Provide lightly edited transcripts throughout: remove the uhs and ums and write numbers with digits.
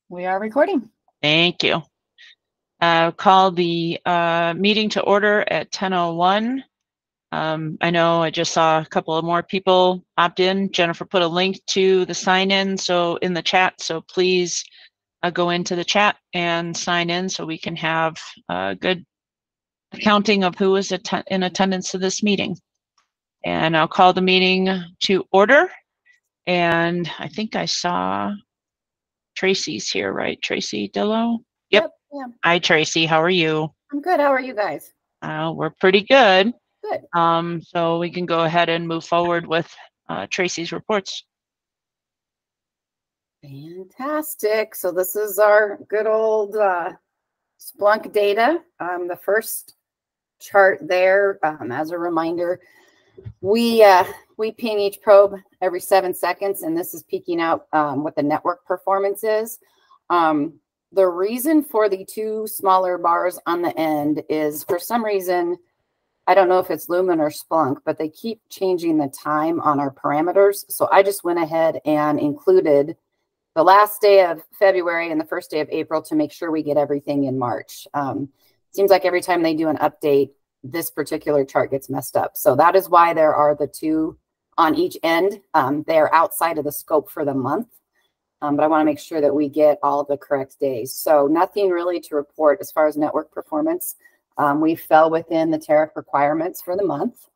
We are recording. Thank you. Call the meeting to order at 10:01. I know I just saw a couple of more people opt in. Jennifer put a link to the sign in in the chat, so please go into the chat and sign in so we can have a good accounting of who is in attendance to this meeting. And I'll call the meeting to order. And I think I saw Tracy's here, right? Tracy Dillow? Yep. Yeah. Hi, Tracy. How are you? I'm good. How are you guys? We're pretty good. Good. So we can go ahead and move forward with Tracy's reports. Fantastic. So this is our good old Splunk data. The first chart there, as a reminder, we ping each probe every 7 seconds, and this is peeking out what the network performance is. The reason for the two smaller bars on the end is, for some reason, I don't know if it's Lumen or Splunk, but they keep changing the time on our parameters. So I just went ahead and included the last day of February and the first day of April to make sure we get everything in March. Seems like every time they do an update, this particular chart gets messed up. So that is why there are the two on each end. They are outside of the scope for the month. But I want to make sure that we get all of the correct days. So nothing really to report as far as network performance. We fell within the tariff requirements for the month.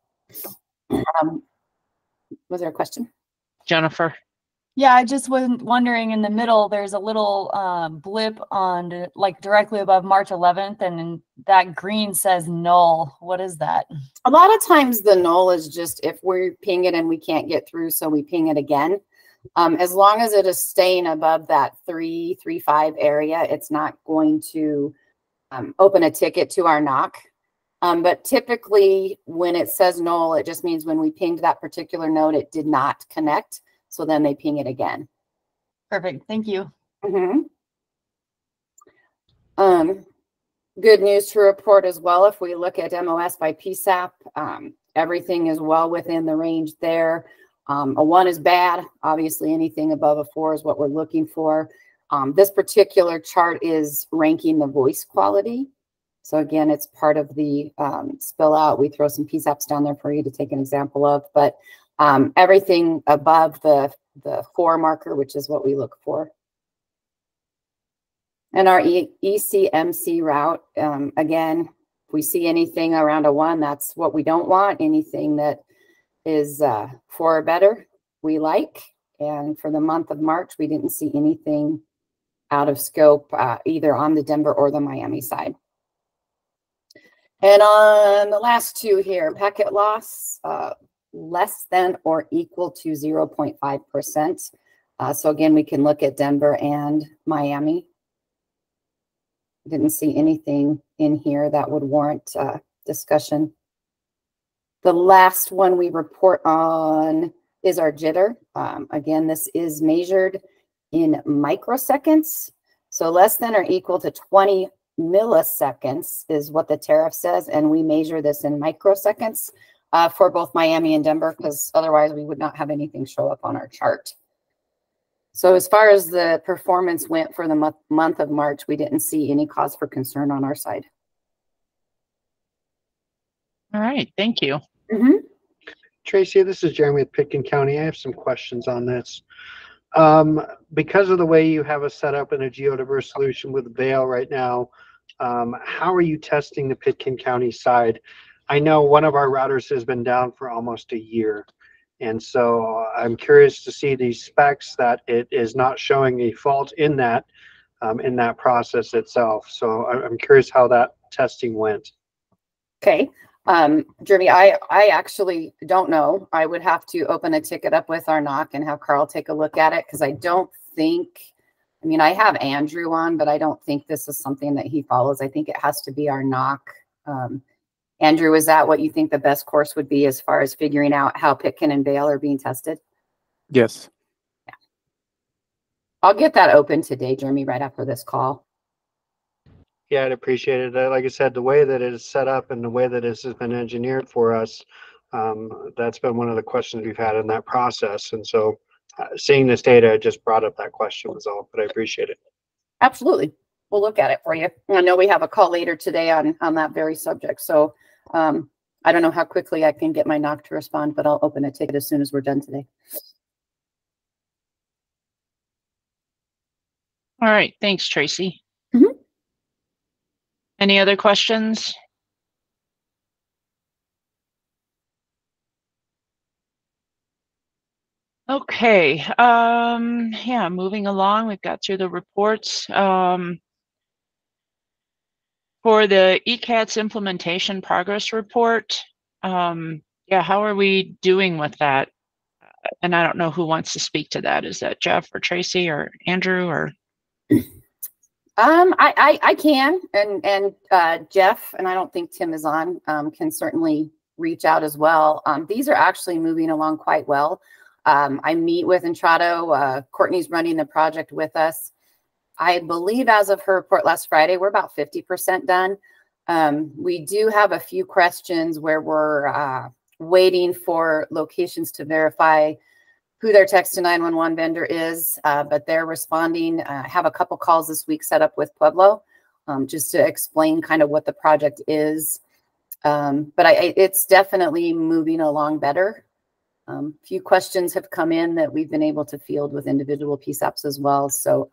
Was there a question? Jennifer. Yeah, I just was wondering, in the middle, there's a little blip on like directly above March 11th, and that green says null. What is that? A lot of times the null is just if we ping it and we can't get through, so we ping it again. As long as it is staying above that 335 area, it's not going to open a ticket to our NOC. But typically when it says null, it just means when we pinged that particular node, it did not connect. So then they ping it again. Perfect. Thank you. Good news to report as well. If we look at MOS by PSAP, everything is well within the range there. A 1 is bad. Obviously, anything above a 4 is what we're looking for. This particular chart is ranking the voice quality. So again, it's part of the spill out. We throw some PSAPs down there for you to take an example of, but everything above the 4 marker, which is what we look for. And our ECMC route, again, if we see anything around a 1, that's what we don't want. Anything that is 4 or better, we like. And for the month of March, we didn't see anything out of scope, either on the Denver or the Miami side. And on the last two here, packet loss, less than or equal to 0.5%. So again, we can look at Denver and Miami. Didn't see anything in here that would warrant discussion. The last one we report on is our jitter. Again, this is measured in microseconds. So less than or equal to 20 milliseconds is what the tariff says. And we measure this in microseconds for both Miami and Denver, because otherwise we would not have anything show up on our chart. So as far as the performance went for the month of March, we didn't see any cause for concern on our side. All right, thank you. Tracy, this is Jeremy with Pitkin County. I have some questions on this. Because of the way you have us set up in a geodiverse solution with Vail right now, how are you testing the Pitkin County side? I know one of our routers has been down for almost a year. And so I'm curious to see these specs that it is not showing a fault in that process itself. So I'm curious how that testing went. Okay. Jeremy, I actually don't know. I would have to open a ticket up with our NOC and have Carl take a look at it, because I don't think, I mean, I have Andrew on, but I don't think this is something that he follows. I think it has to be our NOC. Andrew, is that what you think the best course would be as far as figuring out how Pitkin and Vail are being tested? Yes. Yeah. I'll get that open today, Jeremy, right after this call. Yeah, I'd appreciate it. Like I said, the way that it is set up and the way that this has been engineered for us, that's been one of the questions we've had in that process. And so seeing this data just brought up that question was all, but I appreciate it. Absolutely. We'll look at it for you. I know we have a call later today on that very subject. So I don't know how quickly I can get my NOC to respond, but I'll open a ticket as soon as we're done today. All right. Thanks, Tracy. Mm-hmm. Any other questions? Okay. Yeah, moving along, we've got through the reports. For the ECATS implementation progress report, yeah, how are we doing with that? And I don't know who wants to speak to that. Is that Jeff or Tracy or Andrew or? I can, and Jeff, and I don't think Tim is on, can certainly reach out as well. These are actually moving along quite well. I meet with Entrado. Courtney's running the project with us. I believe as of her report last Friday, we're about 50% done. We do have a few questions where we're waiting for locations to verify who their text to 911 vendor is, but they're responding. I have a couple calls this week set up with Pueblo just to explain kind of what the project is. But it's definitely moving along better. A few questions have come in that we've been able to field with individual PSAPs as well. So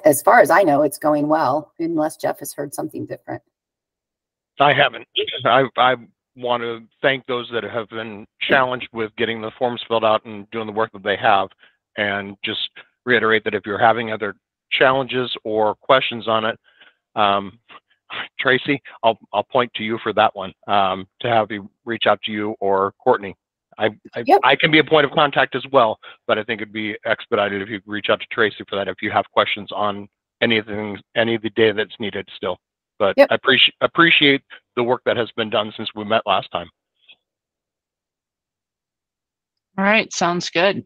as far as I know, it's going well, unless Jeff has heard something different. I haven't. I want to thank those that have been challenged with getting the forms filled out and doing the work that they have, and just reiterate that if you're having other challenges or questions on it, Tracy, I'll point to you for that one, to have you reach out to you or Courtney. Yep. I can be a point of contact as well, but I think it'd be expedited if you reach out to Tracy for that if you have questions on any of the data that's needed still. But yep. I appreciate the work that has been done since we met last time. All right, sounds good.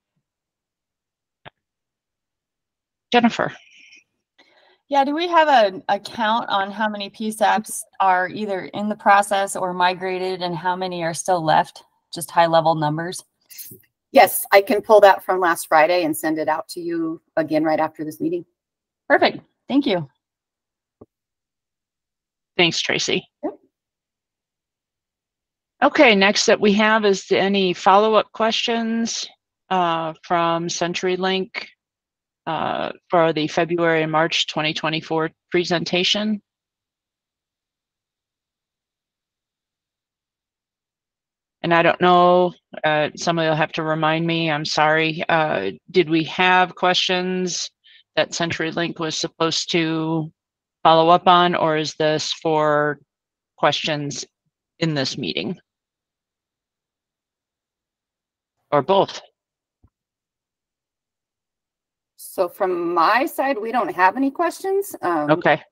Jennifer. Yeah, do we have a count on how many PSAPs are either in the process or migrated and how many are still left? Just high level numbers? Yes, I can pull that from last Friday and send it out to you again right after this meeting. Perfect. Thank you. Thanks, Tracy. Yep. Okay, next that we have is any follow-up questions from CenturyLink for the February and March 2024 presentation. And I don't know, somebody will have to remind me, I'm sorry. Did we have questions that CenturyLink was supposed to follow up on, or is this for questions in this meeting? Or both? So from my side, we don't have any questions. Okay.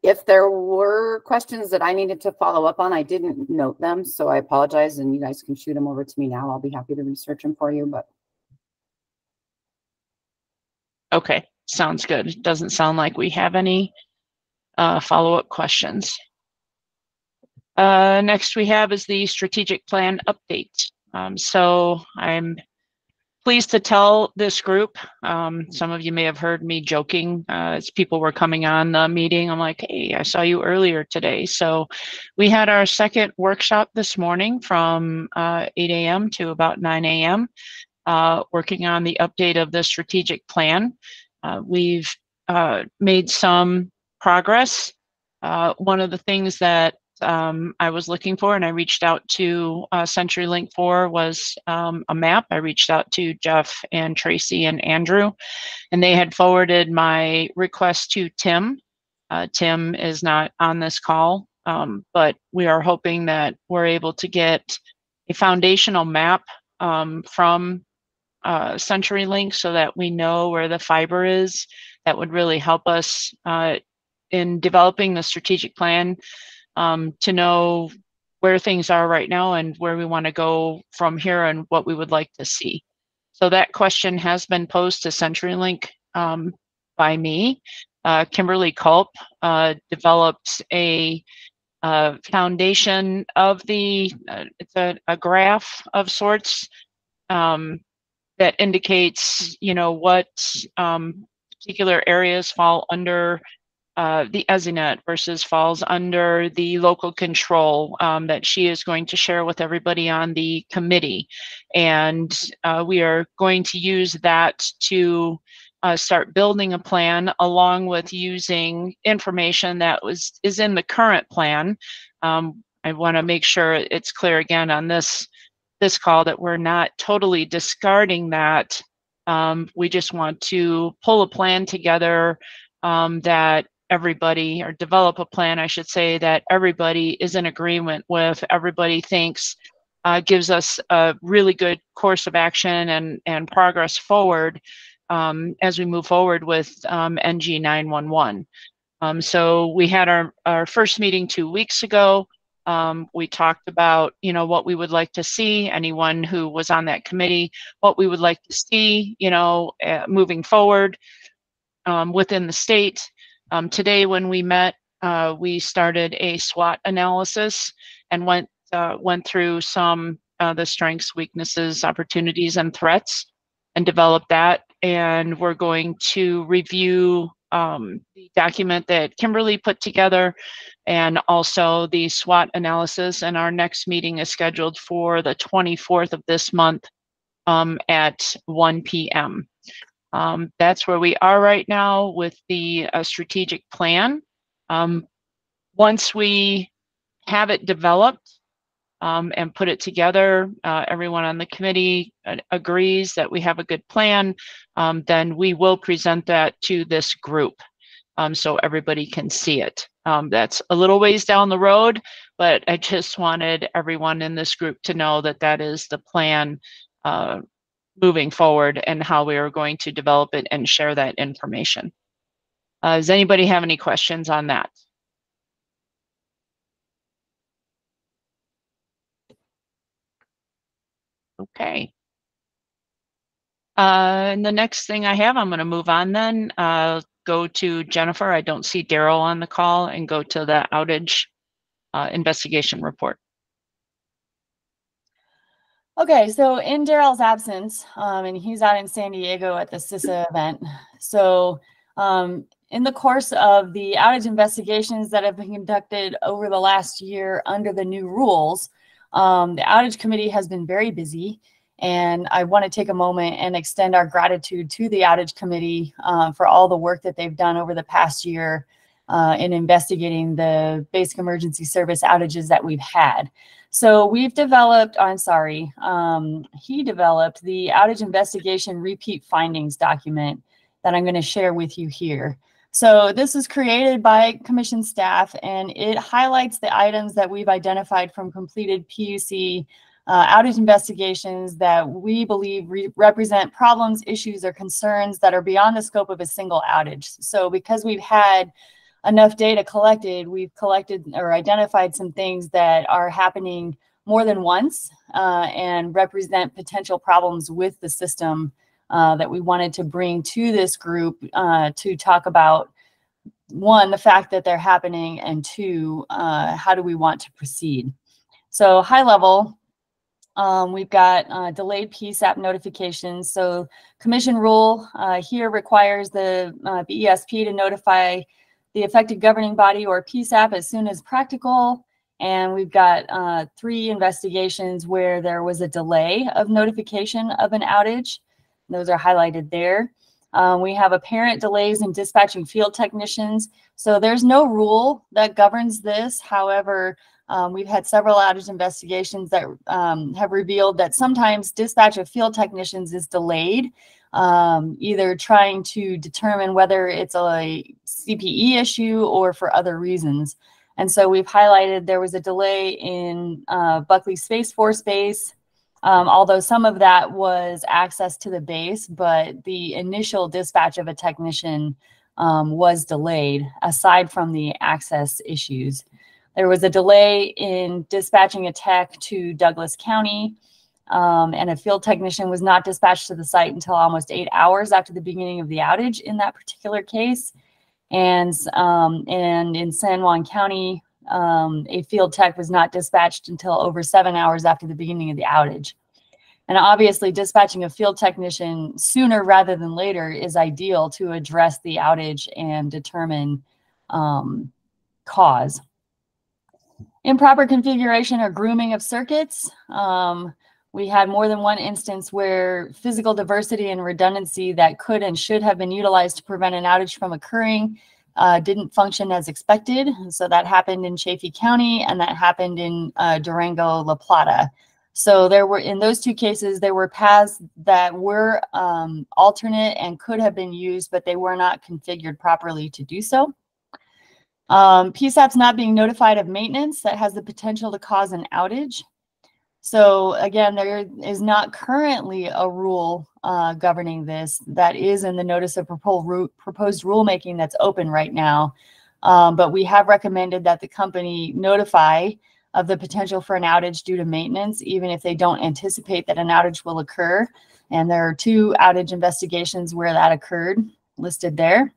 If there were questions that I needed to follow up on, I didn't note them, so I apologize, and you guys can shoot them over to me now. I'll be happy to research them for you. But okay, sounds good. It doesn't sound like we have any follow-up questions. Next we have is the strategic plan update. So I'm pleased to tell this group, some of you may have heard me joking as people were coming on the meeting. I'm like, hey, I saw you earlier today. So we had our second workshop this morning from 8 a.m. to about 9 a.m. Working on the update of the strategic plan. We've made some progress. One of the things that I was looking for and I reached out to CenturyLink for was a map. I reached out to Jeff and Tracy and Andrew, and they had forwarded my request to Tim. Tim is not on this call, but we are hoping that we're able to get a foundational map from CenturyLink so that we know where the fiber is. That would really help us in developing the strategic plan, to know where things are right now and where we want to go from here and what we would like to see. So that question has been posed to CenturyLink by me. Kimberly Culp developed a foundation of the, it's a graph of sorts that indicates, you know, what particular areas fall under the ESInet versus falls under the local control that she is going to share with everybody on the committee. And we are going to use that to start building a plan, along with using information that is in the current plan. I want to make sure it's clear again on this call that we're not totally discarding that. We just want to pull a plan together that everybody, or develop a plan, I should say, that everybody is in agreement with, everybody thinks gives us a really good course of action and progress forward as we move forward with NG 911. So we had our first meeting 2 weeks ago. We talked about, what we would like to see, anyone who was on that committee, what we would like to see, moving forward within the state. Today, when we met, we started a SWOT analysis and went through some the strengths, weaknesses, opportunities, and threats, and developed that. And we're going to review the document that Kimberly put together, and also the SWOT analysis. And our next meeting is scheduled for the 24th of this month at 1 p.m. That's where we are right now with the strategic plan. Once we have it developed and put it together, everyone on the committee agrees that we have a good plan, then we will present that to this group so everybody can see it. That's a little ways down the road, but I just wanted everyone in this group to know that that is the plan moving forward, and how we are going to develop it and share that information. Does anybody have any questions on that? Okay. And the next thing I have, I'm going to move on then. Go to Jennifer. I don't see Daryl on the call, and go to the outage investigation report. Okay, so in Daryl's absence, and he's out in San Diego at the CISA event. So in the course of the outage investigations that have been conducted over the last year under the new rules, the outage committee has been very busy. And I want to take a moment and extend our gratitude to the outage committee for all the work that they've done over the past year in investigating the basic emergency service outages that we've had. So we've developed, he developed the outage investigation repeat findings document that I'm going to share with you here. So this is created by commission staff, and it highlights the items that we've identified from completed PUC outage investigations that we believe represent problems, issues, or concerns that are beyond the scope of a single outage. So because we've had enough data collected, we've collected or identified some things that are happening more than once and represent potential problems with the system that we wanted to bring to this group to talk about, one, the fact that they're happening, and two, how do we want to proceed. So high level, we've got delayed PSAP notifications. So commission rule here requires the BESP to notify the affected governing body or PSAP as soon as practical. And we've got 3 investigations where there was a delay of notification of an outage. Those are highlighted there. We have apparent delays in dispatching field technicians. So there's no rule that governs this. However, we've had several outage investigations that have revealed that sometimes dispatch of field technicians is delayed, either trying to determine whether it's a CPE issue or for other reasons. And so we've highlighted there was a delay in Buckley Space Force Base, although some of that was access to the base, but the initial dispatch of a technician was delayed, aside from the access issues. There was a delay in dispatching a tech to Douglas County, and a field technician was not dispatched to the site until almost 8 hours after the beginning of the outage in that particular case. And in San Juan County, a field tech was not dispatched until over 7 hours after the beginning of the outage. And obviously dispatching a field technician sooner rather than later is ideal to address the outage and determine cause. Improper configuration or grooming of circuits. We had more than one instance where physical diversity and redundancy that could and should have been utilized to prevent an outage from occurring didn't function as expected. So that happened in Chaffee County, and that happened in Durango, La Plata. So there were, in those two cases, there were paths that were alternate and could have been used, but they were not configured properly to do so. PSAPs not being notified of maintenance that has the potential to cause an outage. So again, there is not currently a rule governing this. That is in the notice of proposed rulemaking that's open right now. But we have recommended that the company notify of the potential for an outage due to maintenance, even if they don't anticipate that an outage will occur. And there are 2 outage investigations where that occurred listed there.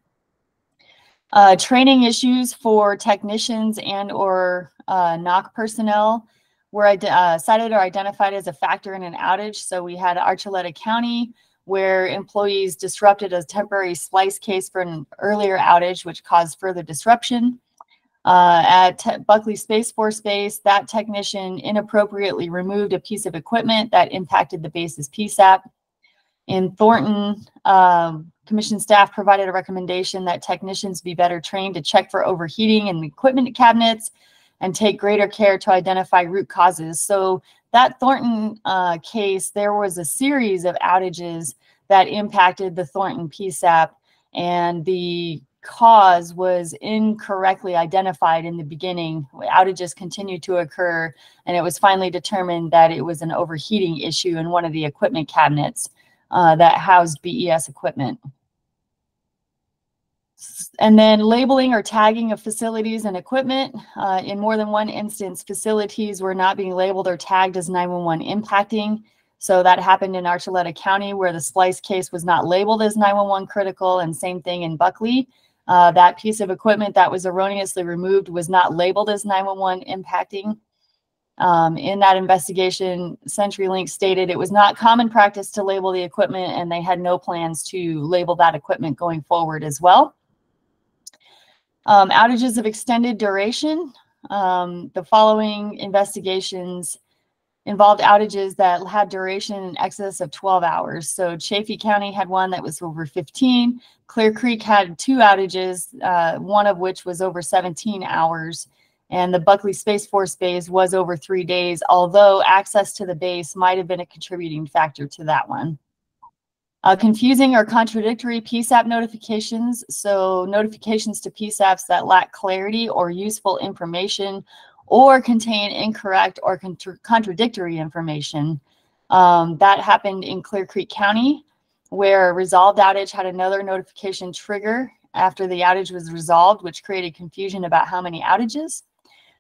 Training issues for technicians and or NOC personnel were cited or identified as a factor in an outage. So we had Archuleta County, where employees disrupted a temporary splice case for an earlier outage, which caused further disruption. At Buckley Space Force Base, that technician inappropriately removed a piece of equipment that impacted the base's PSAP. In Thornton, commission staff provided a recommendation that technicians be better trained to check for overheating in the equipment cabinets and take greater care to identify root causes. So that Thornton case, there was a series of outages that impacted the Thornton PSAP, and the cause was incorrectly identified in the beginning. Outages continued to occur, and it was finally determined that it was an overheating issue in one of the equipment cabinets that housed BES equipment. And then labeling or tagging of facilities and equipment. In more than one instance, facilities were not being labeled or tagged as 911 impacting. So that happened in Archuleta County, where the splice case was not labeled as 911 critical, and same thing in Buckley. That piece of equipment that was erroneously removed was not labeled as 911 impacting. In that investigation, CenturyLink stated it was not common practice to label the equipment, and they had no plans to label that equipment going forward as well. Outages of extended duration. The following investigations involved outages that had duration in excess of 12 hours. So Chaffee County had one that was over 15. Clear Creek had 2 outages, one of which was over 17 hours. And the Buckley Space Force Base was over 3 days, although access to the base might have been a contributing factor to that one. Confusing or contradictory PSAP notifications. So notifications to PSAPs that lack clarity or useful information or contain incorrect or contradictory information. That happened in Clear Creek County, where a resolved outage had another notification trigger after the outage was resolved, which created confusion about how many outages.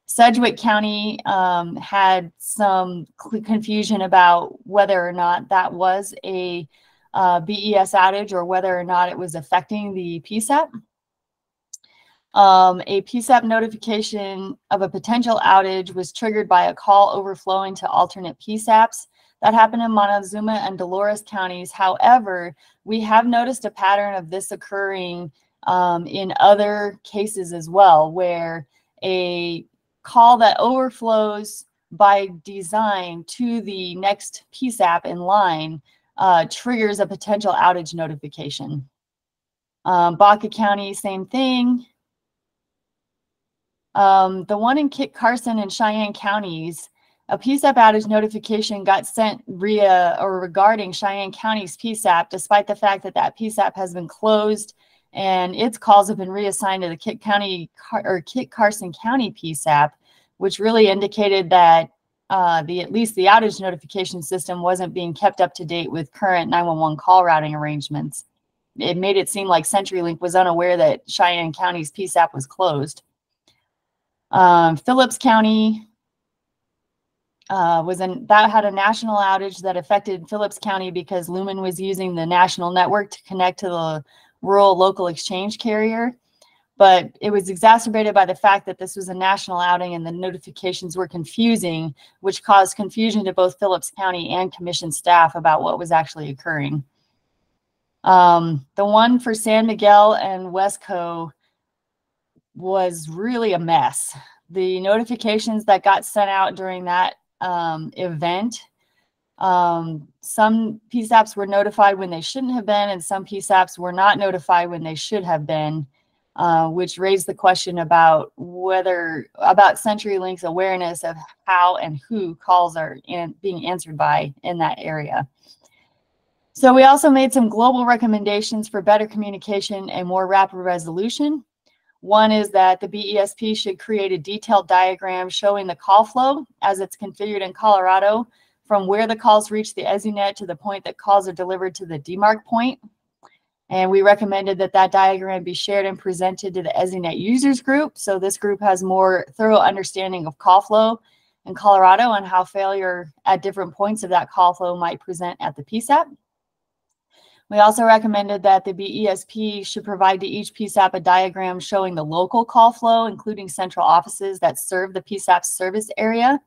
Sedgwick County had some confusion about whether or not that was a BES outage or whether or not it was affecting the PSAP. A PSAP notification of a potential outage was triggered by a call overflowing to alternate PSAPs. That happened in Montezuma and Dolores counties. However, we have noticed a pattern of this occurring in other cases as well, where a call that overflows by design to the next PSAP in line triggers a potential outage notification. Baca County, same thing. The one in Kit Carson and Cheyenne counties, a PSAP outage notification got sent regarding Cheyenne County's PSAP, despite the fact that that PSAP has been closed and its calls have been reassigned to the Kit Carson County PSAP, which really indicated that at least the outage notification system wasn't being kept up to date with current 911 call routing arrangements. It made it seem like CenturyLink was unaware that Cheyenne County's PSAP was closed. Phillips County that had a national outage that affected Phillips County because Lumen was using the national network to connect to the rural local exchange carrier. but it was exacerbated by the fact that this was a national outing and the notifications were confusing, which caused confusion to both Phillips County and commission staff about what was actually occurring. The one for San Miguel and Westco was really a mess. The notifications that got sent out during that event, some PSAPs were notified when they shouldn't have been, and some PSAPs were not notified when they should have been, which raised the question about CenturyLink's awareness of how and who calls are being answered by in that area. So we also made some global recommendations for better communication and more rapid resolution. One is that the BESP should create a detailed diagram showing the call flow as it's configured in Colorado, from where the calls reach the ESInet to the point that calls are delivered to the demarc point. And we recommended that that diagram be shared and presented to the ESInet users group, so this group has more thorough understanding of call flow in Colorado and how failure at different points of that call flow might present at the PSAP. We also recommended that the BESP should provide to each PSAP a diagram showing the local call flow, including central offices that serve the PSAP service area.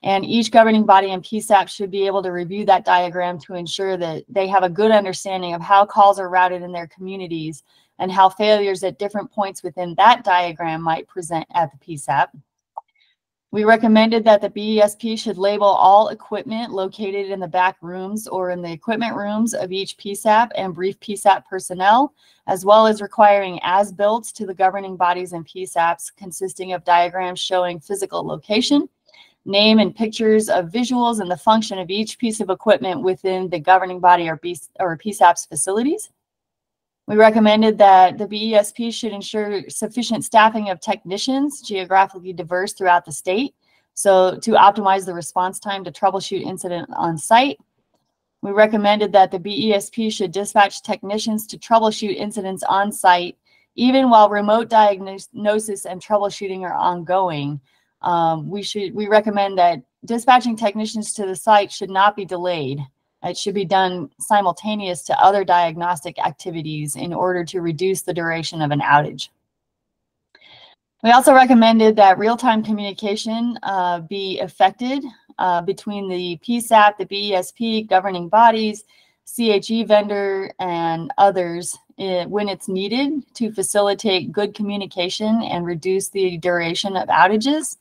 And each governing body and PSAP should be able to review that diagram to ensure that they have a good understanding of how calls are routed in their communities and how failures at different points within that diagram might present at the PSAP. We recommended that the BESP should label all equipment located in the back rooms or in the equipment rooms of each PSAP and brief PSAP personnel, as well as requiring as-builts to the governing bodies and PSAPs consisting of diagrams showing physical location, name and pictures of visuals and the function of each piece of equipment within the governing body or PSAP's facilities. We recommended that the BESP should ensure sufficient staffing of technicians geographically diverse throughout the state, so to optimize the response time to troubleshoot incident on site. We recommended that the BESP should dispatch technicians to troubleshoot incidents on site, even while remote diagnosis and troubleshooting are ongoing. We recommend that dispatching technicians to the site should not be delayed. It should be done simultaneous to other diagnostic activities in order to reduce the duration of an outage. We also recommended that real-time communication be effected between the PSAP, the BESP, governing bodies, CHE vendor, and others when it's needed to facilitate good communication and reduce the duration of outages.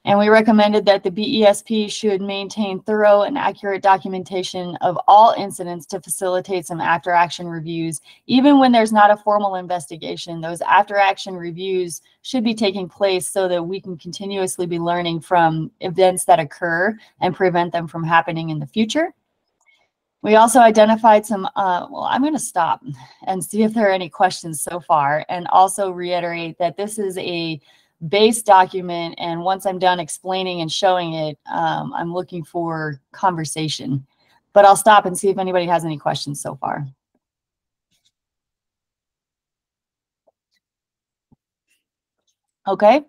And we recommended that the BESP should maintain thorough and accurate documentation of all incidents to facilitate some after-action reviews. Even when there's not a formal investigation, those after-action reviews should be taking place so that we can continuously be learning from events that occur and prevent them from happening in the future. We also identified some, well, I'm going to stop and see if there are any questions so far, and also reiterate that this is a base document, and once I'm done explaining and showing it, I'm looking for conversation. But I'll stop and see if anybody has any questions so far. Okay.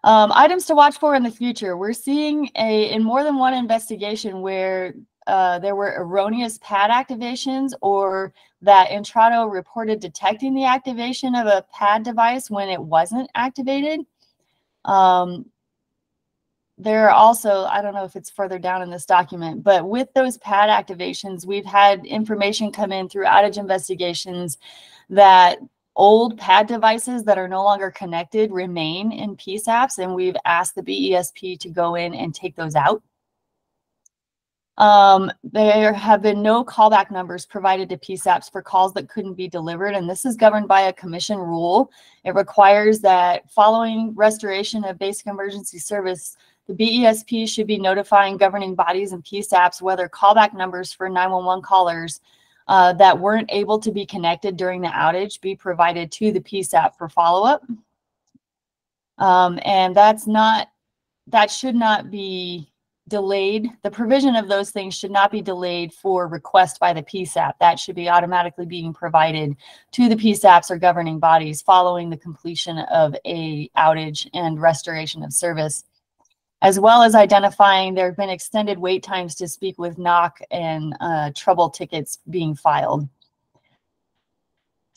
Items to watch for in the future. We're seeing in more than one investigation where there were erroneous pad activations, or that Intrado reported detecting the activation of a pad device when it wasn't activated. There are also, I don't know if it's further down in this document, but with those pad activations, we've had information come in through outage investigations that old pad devices that are no longer connected remain in PSAPs, and we've asked the BESP to go in and take those out. There have been no callback numbers provided to PSAPs for calls that couldn't be delivered, and this is governed by a commission rule. It requires that following restoration of basic emergency service, the BESP should be notifying governing bodies and PSAPs whether callback numbers for 911 callers that weren't able to be connected during the outage be provided to the PSAP for follow-up. And that should not be delayed. The provision of those things should not be delayed for request by the PSAP. That should be automatically being provided to the PSAPs or governing bodies following the completion of a outage and restoration of service, as well as identifying there have been extended wait times to speak with NOC and trouble tickets being filed.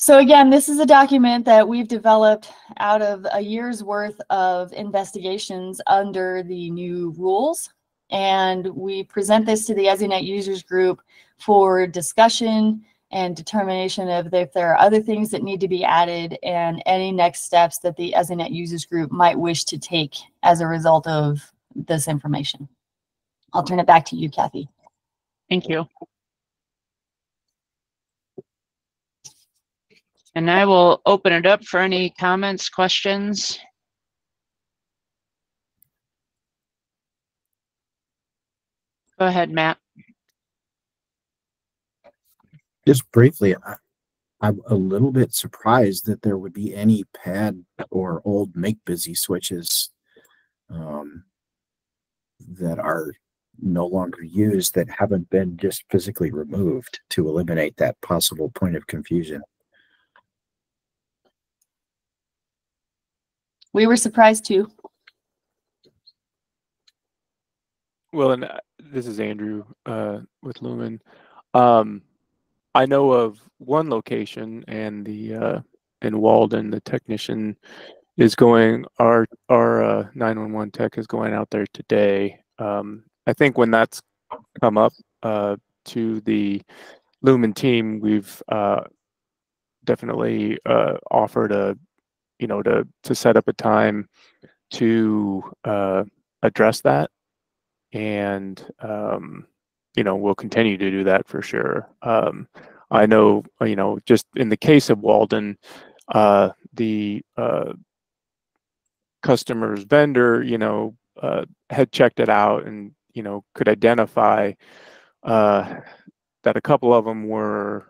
So again, this is a document that we've developed out of a year's worth of investigations under the new rules. And we present this to the ESInet users group for discussion and determination of if there are other things that need to be added and any next steps that the ESInet users group might wish to take as a result of this information. I'll turn it back to you, Kathy. Thank you. And I will open it up for any comments, questions. Go ahead, Matt. Just briefly, I'm a little bit surprised that there would be any pad or old make busy switches that are no longer used that haven't been just physically removed to eliminate that possible point of confusion. We were surprised too. Well, and this is Andrew with Lumen. I know of one location, and the in Walden, the technician is going. Our 911 tech is going out there today. I think when that's come up to the Lumen team, we've definitely offered a to set up a time to address that, and we'll continue to do that for sure. I know, just in the case of Walden, the customer's vendor, had checked it out and, could identify that a couple of them were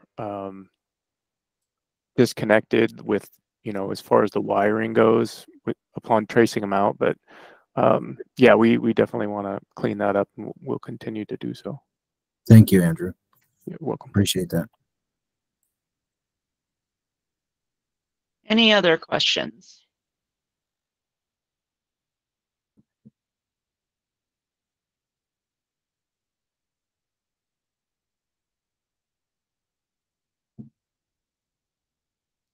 disconnected with, as far as the wiring goes upon tracing them out. But yeah, we definitely want to clean that up, and we'll continue to do so. Thank you, Andrew. You're welcome. Appreciate that. Any other questions?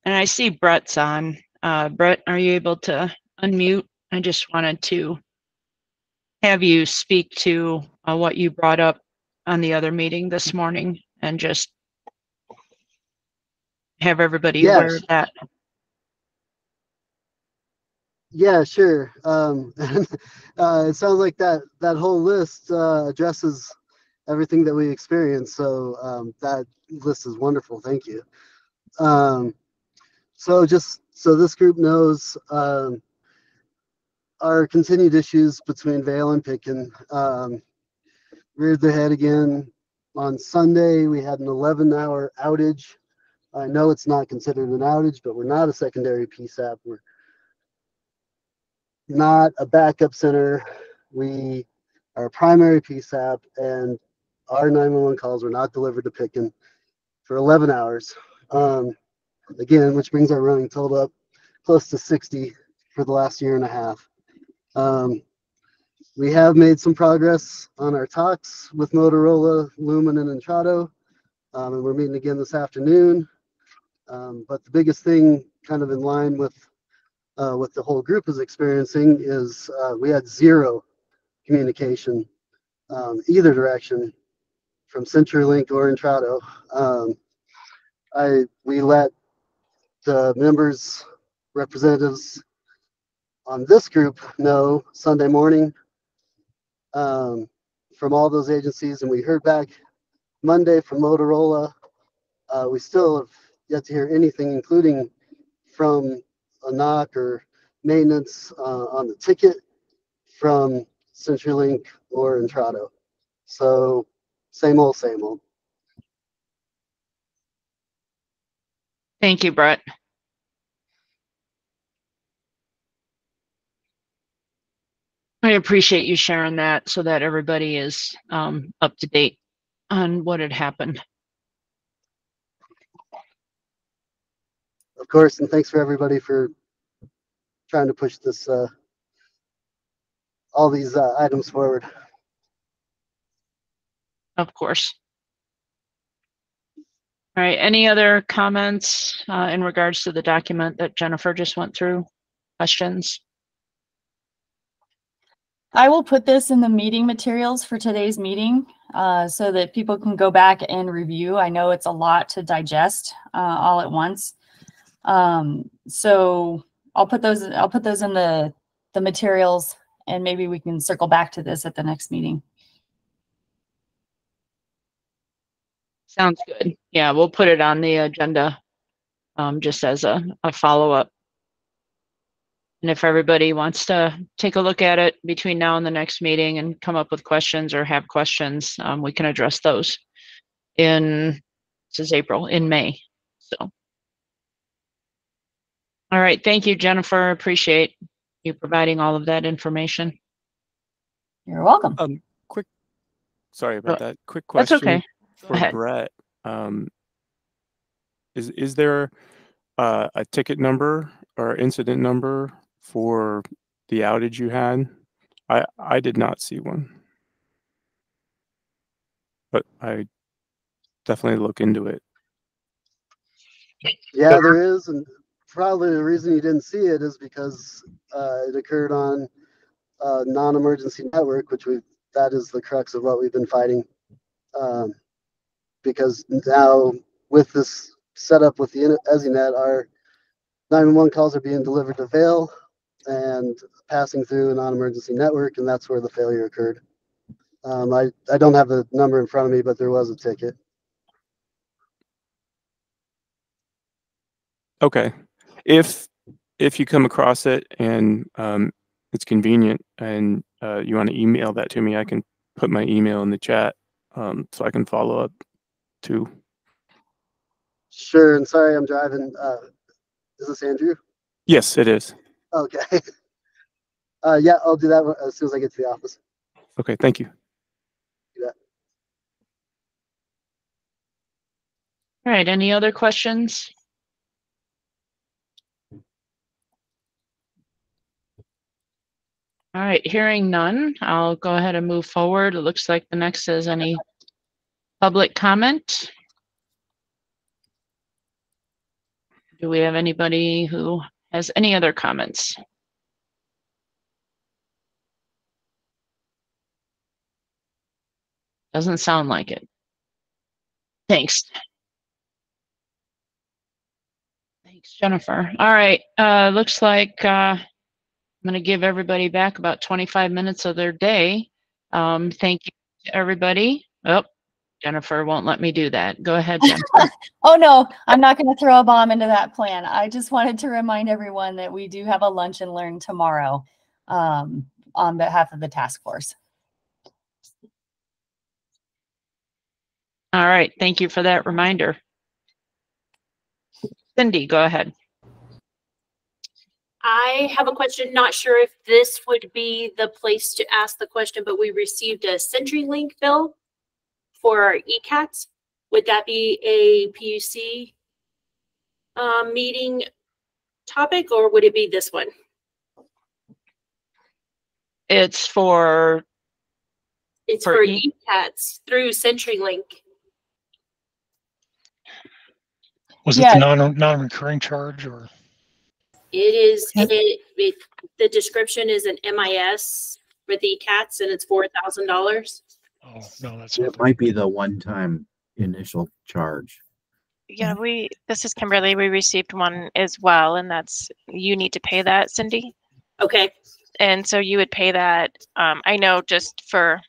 And I see Brett's on. Brett, are you able to unmute? I just wanted to have you speak to what you brought up on the other meeting this morning, and just have everybody aware of that. Yeah, sure. It sounds like that whole list addresses everything that we experience. So that list is wonderful. Thank you. So just so this group knows, our continued issues between Vail and Pitkin reared their head again. On Sunday, we had an 11-hour outage. I know it's not considered an outage, but we're not a secondary PSAP. We're not a backup center. We are a primary PSAP, and our 911 calls were not delivered to Pitkin for 11 hours. Again, which brings our running total up close to 60 for the last year and a half. We have made some progress on our talks with Motorola, Lumen, and Entrado, and we're meeting again this afternoon. But the biggest thing, kind of in line with what the whole group is experiencing, is we had zero communication either direction from CenturyLink or Entrado. We let the members, representatives on this group know Sunday morning from all those agencies, and we heard back Monday from Motorola. We still have yet to hear anything, including from a knock or maintenance on the ticket from CenturyLink or Entrado. So same old, same old. Thank you, Brett. I appreciate you sharing that so that everybody is up to date on what had happened. Of course, and thanks for everybody for trying to push this, all these items forward. Of course. All right, any other comments in regards to the document that Jennifer just went through? Questions? I will put this in the meeting materials for today's meeting so that people can go back and review. I know it's a lot to digest all at once. So I'll put those in the materials, and maybe we can circle back to this at the next meeting. Sounds good. Yeah, we'll put it on the agenda just as a follow-up. And if everybody wants to take a look at it between now and the next meeting and come up with questions or have questions, we can address those this is April, in May. So, all right. Thank you, Jennifer. Appreciate you providing all of that information. You're welcome. Sorry about that. Quick question. That's okay. For Brett. Is there a ticket number or incident number for the outage you had? I did not see one, but I definitely look into it. Yeah, there is, and probably the reason you didn't see it is because it occurred on a non-emergency network, that is the crux of what we've been fighting. Because now with this setup with the ESInet, our 911 calls are being delivered to Vail and passing through a non-emergency network, and that's where the failure occurred. I don't have the number in front of me, but there was a ticket. Okay, if you come across it and it's convenient and you want to email that to me, I can put my email in the chat so I can follow up too. Sure, and sorry, I'm driving. Is this Andrew? Yes, it is. Okay. Yeah, I'll do that as soon as I get to the office. Okay, thank you. Yeah. All right. Any other questions? All right. Hearing none, I'll go ahead and move forward. It looks like the next is any public comment. Do we have anybody who has any other comments? Doesn't sound like it. Thanks. Thanks, Jennifer. All right. Looks like I'm going to give everybody back about 25 minutes of their day. Thank you to everybody. Oh, Jennifer won't let me do that. Go ahead, Jennifer. Oh, no, I'm not going to throw a bomb into that plan. I just wanted to remind everyone that we do have a lunch and learn tomorrow on behalf of the task force. All right. Thank you for that reminder. Cindy, go ahead. I have a question. Not sure if this would be the place to ask the question, but we received a CenturyLink bill for our ECATs. Would that be a PUC meeting topic, or would it be this one? It's for ECATs through CenturyLink. Was it the non-recurring charge, or? It is. The description is an MIS with ECATs, and it's $4,000. Oh no, it might be the one-time initial charge. Yeah, this is Kimberly. We received one as well, and you need to pay that, Cindy. Okay. And so you would pay that. I know, just for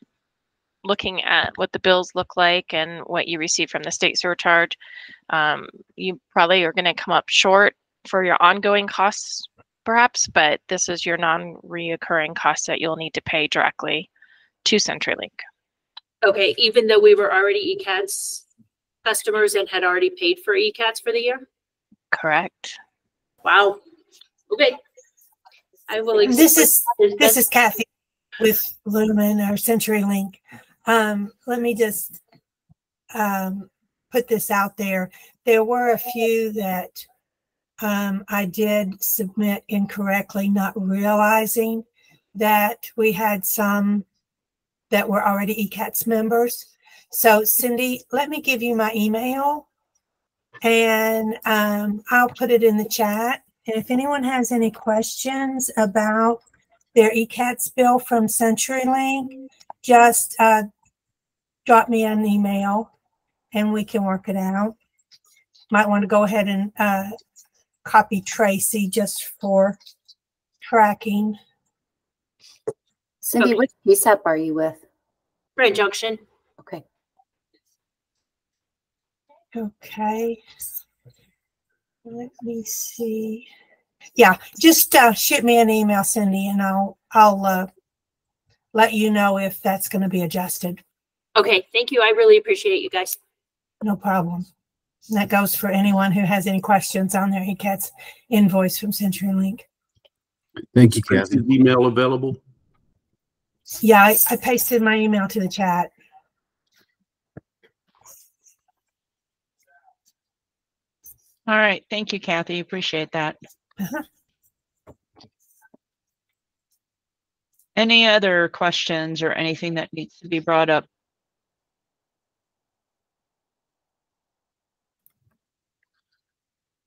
looking at what the bills look like and what you receive from the state surcharge, you probably are going to come up short for your ongoing costs, perhaps, but this is your non-reoccurring costs that you'll need to pay directly to CenturyLink. Okay, even though we were already ECATs customers and had already paid for ECATs for the year? Correct. Wow. Okay. I will. This is Kathy with Lumen or CenturyLink. Let me just put this out there. There were a few that I did submit incorrectly, not realizing that we had some that were already ECATS members. So Cindy, let me give you my email And I'll put it in the chat. And if anyone has any questions about their ECATS bill from CenturyLink, just drop me an email and we can work it out. Might want to go ahead and copy Tracy just for tracking. Cindy, Okay. which PSAP are you with? Grand Junction. Okay. Okay. Let me see. Yeah, just shoot me an email, Cindy, and I'll let you know if that's going to be adjusted. Okay, thank you. I really appreciate you guys. No problem. And that goes for anyone who has any questions on their ECATS invoice from CenturyLink. Thank you, Kathy. Is email available? Yeah, I pasted my email to the chat. All right. Thank you, Kathy. Appreciate that. Any other questions or anything that needs to be brought up?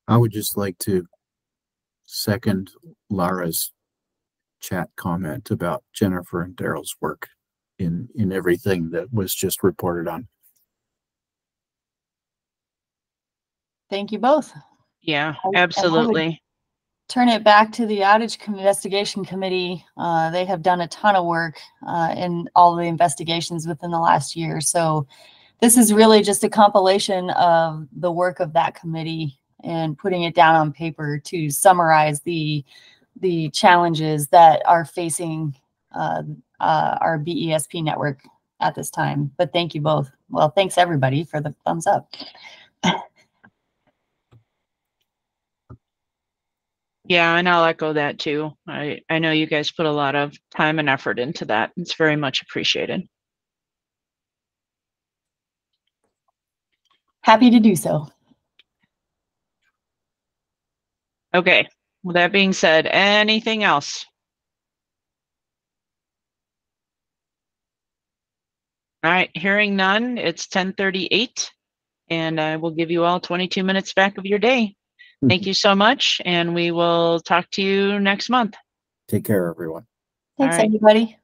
I would just like to second Lara's chat comment about Jennifer and Daryl's work in everything that was just reported on. Thank you both. Yeah, absolutely. Turn it back to the outage investigation committee. They have done a ton of work in all the investigations within the last year. So this is really just a compilation of the work of that committee and putting it down on paper to summarize the challenges that are facing our BESP network at this time. But thank you both. Well, thanks everybody for the thumbs up. Yeah, and I'll echo that too. I know you guys put a lot of time and effort into that. It's very much appreciated. Happy to do so. Okay, with that being said, anything else? All right, hearing none, it's 10:38, and I will give you all 22 minutes back of your day. Thank you so much, and we will talk to you next month. Take care, everyone. Thanks, All right. everybody.